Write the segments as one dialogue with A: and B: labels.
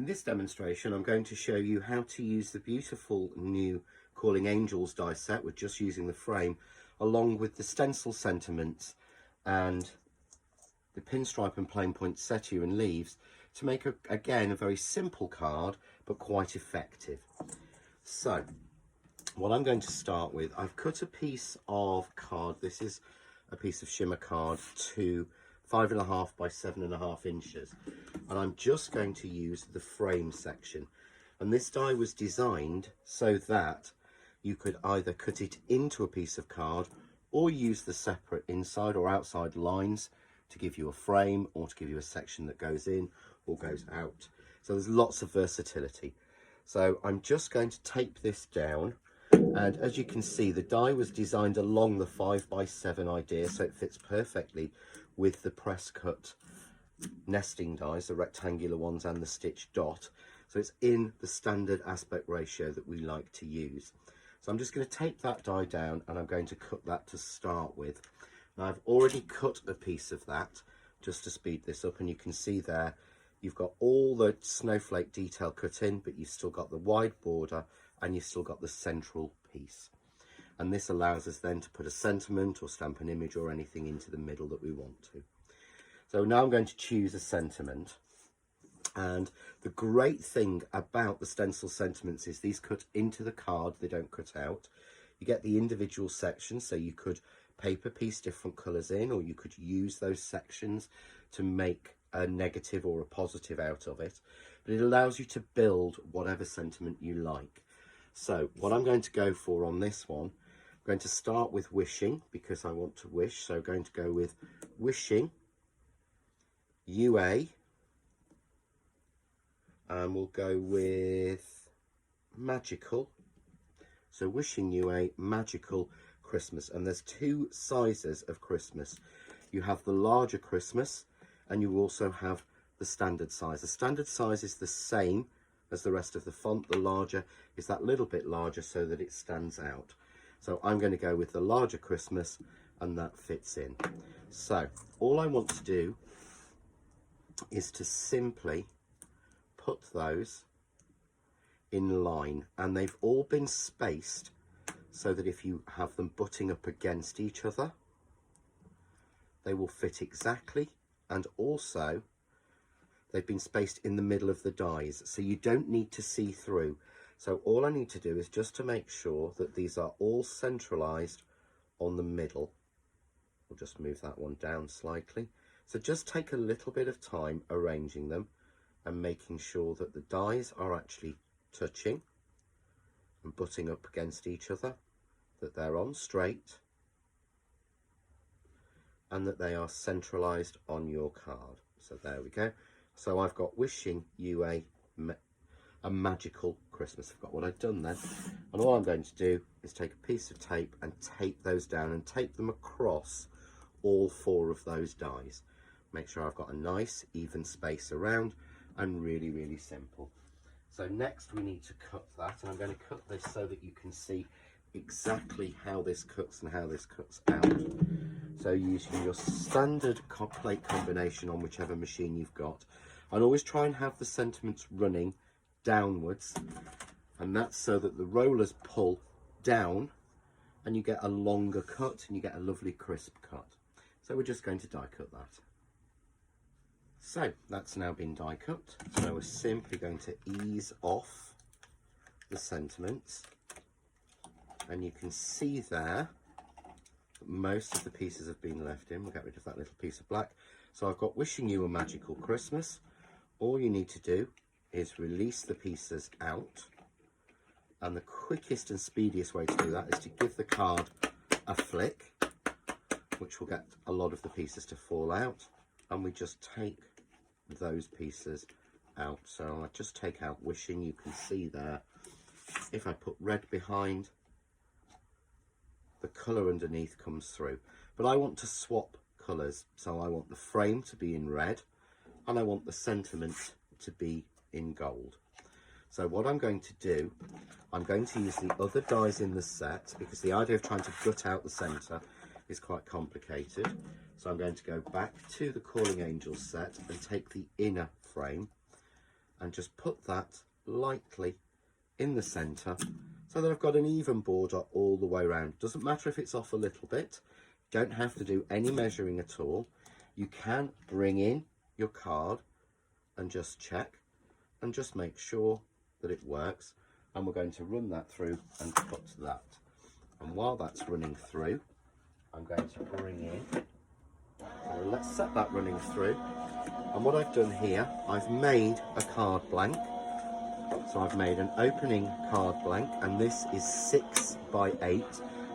A: In this demonstration, I'm going to show you how to use the beautiful new Calling Angels die set with just using the frame, along with the Stencil Sentiments and the pinstripe and plain point settee and leaves to make, again, a very simple card, but quite effective. So, what I'm going to start with, I've cut a piece of card. This is a piece of shimmer card to 5.5 by 7.5 inches, and I'm just going to use the frame section. And this die was designed so that you could either cut it into a piece of card or use the separate inside or outside lines to give you a frame or to give you a section that goes in or goes out. So there's lots of versatility. So I'm just going to tape this down, and as you can see, the die was designed along the 5 by 7 idea, so it fits perfectly with the press cut nesting dies, the rectangular ones and the stitch dot. So it's in the standard aspect ratio that we like to use. So I'm just going to tape that die down, and I'm going to cut that to start with. Now I've already cut a piece of that just to speed this up, and you can see there you've got all the snowflake detail cut in, but you've still got the wide border and you've still got the central piece. And this allows us then to put a sentiment or stamp an image or anything into the middle that we want to. So now I'm going to choose a sentiment. And the great thing about the stencil sentiments is these cut into the card, they don't cut out. You get the individual sections, so you could paper piece different colours in, or you could use those sections to make a negative or a positive out of it. But it allows you to build whatever sentiment you like. So what I'm going to go for on this one, I'm going to start with wishing, because I want to wish. So I'm going to go with wishing UA, and we'll go with magical. So wishing you a magical Christmas. And there's two sizes of Christmas. You have the larger Christmas, and you also have the standard size. The standard size is the same as the rest of the font. The larger is that little bit larger so that it stands out. So I'm going to go with the larger Christmas, and that fits in. So all I want to do is to simply put those in line, and they've all been spaced so that if you have them butting up against each other, they will fit exactly, and also they've been spaced in the middle of the dies, so you don't need to see through. So all I need to do is just to make sure that these are all centralized on the middle. We'll just move that one down slightly. So just take a little bit of time arranging them and making sure that the dies are actually touching and butting up against each other, that they're on straight, and that they are centralized on your card. So there we go. So I've got wishing you a magical Christmas. I've got what I've done then, and all I'm going to do is take a piece of tape and tape those down and tape them across all 4 of those dies. Make sure I've got a nice even space around, and really, really simple. So next we need to cut that, and I'm going to cut this so that you can see exactly how this cuts and how this cuts out. So using your standard plate combination on whichever machine you've got, and always try and have the sentiments running downwards, and that's so that the rollers pull down and you get a longer cut and you get a lovely crisp cut. So we're just going to die cut that. So that's now been die cut. So we're simply going to ease off the sentiments, and you can see there that most of the pieces have been left in. We'll get rid of that little piece of black. So I've got wishing you a magical Christmas. All you need to do is release the pieces out, and the quickest and speediest way to do that is to give the card a flick, which will get a lot of the pieces to fall out, and we just take those pieces out. So I just take out wishing. You can see there, if I put red behind, the colour underneath comes through. But I want to swap colours, so I want the frame to be in red and I want the sentiment to be in gold. So what I'm going to do, I'm going to use the other dies in the set, because the idea of trying to gut out the centre is quite complicated. So I'm going to go back to the Calling Angels set and take the inner frame and just put that lightly in the center so that I've got an even border all the way around. Doesn't matter if it's off a little bit, don't have to do any measuring at all. You can bring in your card and just check and just make sure that it works, and we're going to run that through and cut that. And while that's running through, I'm going to bring in, so let's set that running through. And what I've done here, I've made a card blank. So I've made an opening card blank, and this is 6 by 8,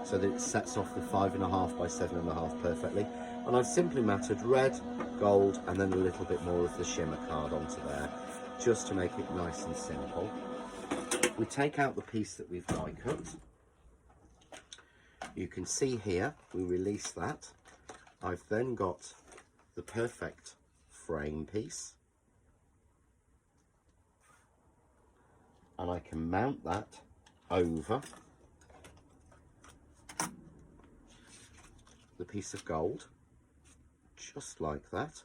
A: so that it sets off the 5.5 by 7.5 perfectly. And I've simply matted red, gold, and then a little bit more of the shimmer card onto there, just to make it nice and simple. We take out the piece that we've die cut. You can see here, we release that. I've then got the perfect frame piece, and I can mount that over the piece of gold, just like that.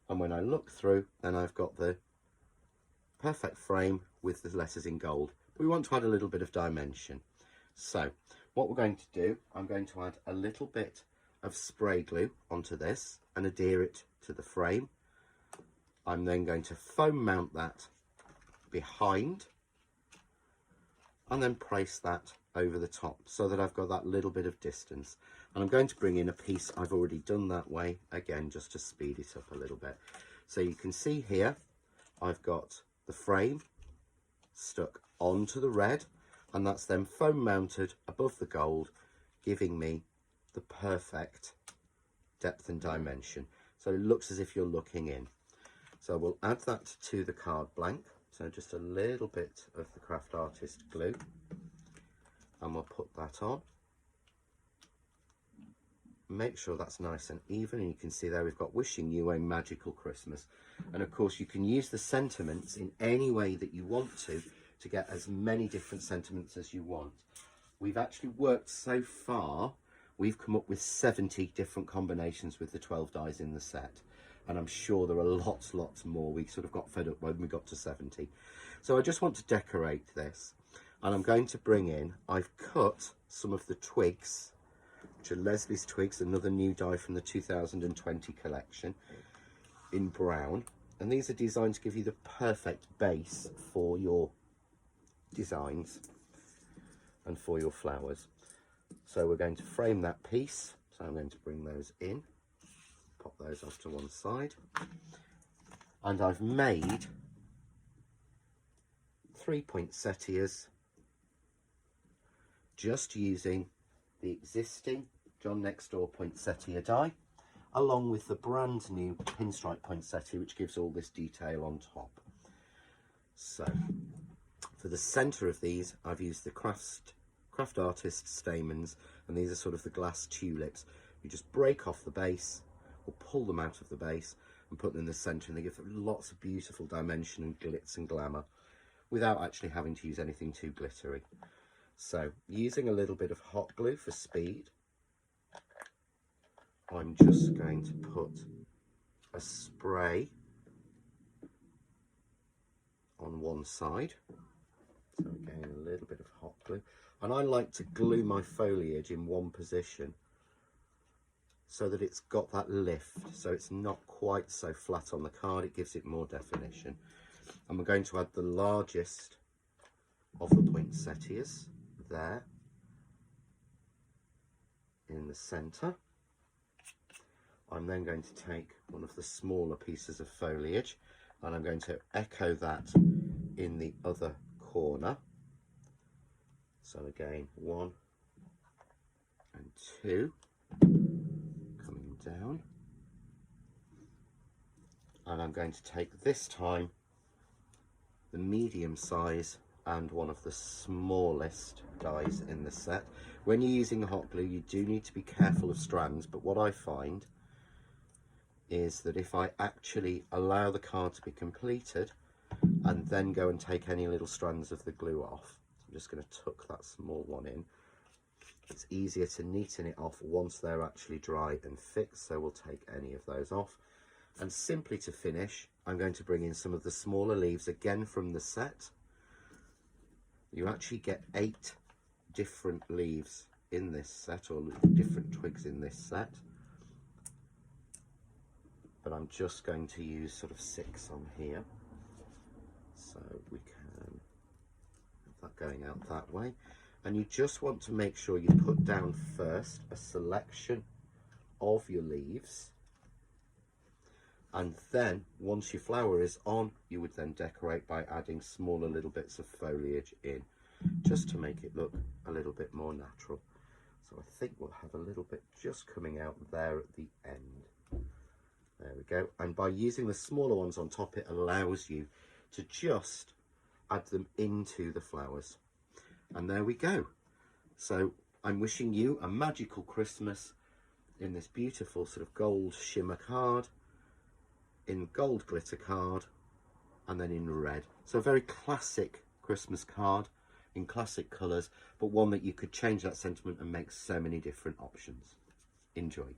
A: And when I look through, then I've got the perfect frame with the letters in gold. We want to add a little bit of dimension. So what we're going to do, I'm going to add a little bit of spray glue onto this and adhere it to the frame. I'm then going to foam mount that behind and then place that over the top so that I've got that little bit of distance. And I'm going to bring in a piece I've already done that way, again, just to speed it up a little bit. So you can see here, I've got the frame stuck onto the red, and that's then foam mounted above the gold, giving me the perfect depth and dimension. So it looks as if you're looking in. So we'll add that to the card blank. So just a little bit of the craft artist glue, and we'll put that on. Make sure that's nice and even, and you can see there we've got wishing you a magical Christmas. And of course you can use the sentiments in any way that you want to get as many different sentiments as you want. We've actually worked so far, we've come up with 70 different combinations with the 12 dies in the set. And I'm sure there are lots more. We sort of got fed up when we got to 70. So I just want to decorate this, and I'm going to bring in, I've cut some of the twigs, which are Leslie's twigs, another new die from the 2020 collection, in brown. And these are designed to give you the perfect base for your designs and for your flowers. So we're going to frame that piece. So I'm going to bring those in, pop those off to one side, and I've made 3 poinsettias just using the existing John Next Door poinsettia die, along with the brand new pinstripe poinsettia, which gives all this detail on top. So for the centre of these, I've used the craft artist stamens, and these are sort of the glass tulips. You just break off the base or pull them out of the base and put them in the centre, and they give them lots of beautiful dimension and glitz and glamour without actually having to use anything too glittery. So using a little bit of hot glue for speed, I'm just going to put a spray on one side. So again, a little bit of hot glue, and I like to glue my foliage in one position so that it's got that lift, so it's not quite so flat on the card. It gives it more definition. And we're going to add the largest of the poinsettias there in the centre. I'm then going to take one of the smaller pieces of foliage, and I'm going to echo that in the other corner. So again, 1 and 2 coming down, and I'm going to take this time the medium size and one of the smallest dies in the set. When you're using hot glue, you do need to be careful of strands, but what I find is that if I actually allow the card to be completed and then go and take any little strands of the glue off, I'm just going to tuck that small one in. It's easier to neaten it off once they're actually dry and fixed, so we'll take any of those off. And simply to finish, I'm going to bring in some of the smaller leaves again from the set. You actually get 8 different leaves in this set, or different twigs in this set, but I'm just going to use sort of 6 on here, so we can have that going out that way. And you just want to make sure you put down first a selection of your leaves, and then once your flower is on, you would then decorate by adding smaller little bits of foliage in, just to make it look a little bit more natural. So I think we'll have a little bit just coming out there at the end. There we go. And by using the smaller ones on top, it allows you to just add them into the flowers. And there we go. So I'm wishing you a magical Christmas in this beautiful sort of gold shimmer card, in gold glitter card, and then in red. So a very classic Christmas card in classic colours, but one that you could change that sentiment and make so many different options. Enjoy.